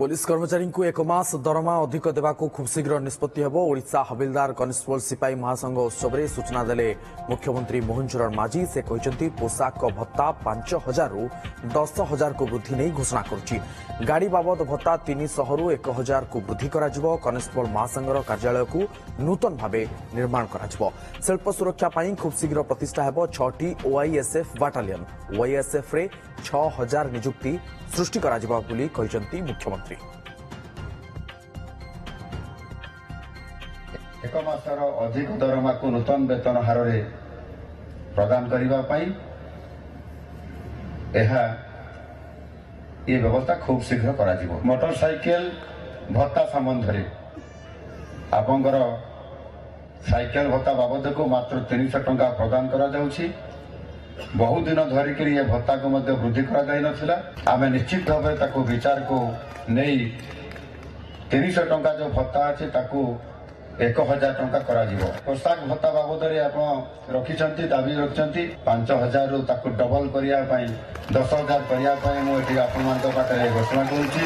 Police कर्मचारी को एक मास दरमा अधिक देवाक खूब शीघ्र निष्पत्ति हेब। ओडिशा हविलदार कनेस्टेबल सिपाही महासंघ उत्सव में सूचना देले मुख्यमंत्री मोहन चरण माझी। से कहते पोशाक भत्ता 5,000 रु 10,000 को वृद्धि नहीं घोषणा करुच्ची। गाड़ी बाबद भत्ता 300 रु 1,000 को वृद्धि कराजिबो। कनेस्टेबल महासंघर कार्यालय को नूतन भावे निर्माण कराजिबो। शिल्प सुरक्षा पाई खूब शीघ्र प्रतिष्ठा हेब 6टी ओआईएसएफ बाटालियन। ओआईएसएफ रे 6,000 नियुक्ति सृष्टि कराजिबो बोली कहचंती मुख्यमंत्री। एक मासर अधिक दरमा को नूतन वेतन हार प्रदान करने ये व्यवस्था खूब शीघ्र करा जिवो। मोटरसाइकेल भत्ता संबंध में आपंकर साइकेल भत्ता बाबद को मात्र 300 टंका प्रदान करा जाउछि। बहुत दिन धरिक ये भत्ता को मध्य वृद्धि करा जाय नथिला। आमे निश्चित भाव ताको विचार को नहीं 300 टंका जो भत्ता अछि ताको 1,000 टंका करा जिवो। पोशाक भत्ता बाबद आप रखिछंती दाबी रखिछंती 5,000 रु ताको डबल करिया पई 10,000 करिया पई मो एठी आपन मान पाटे घोषणा करूछि।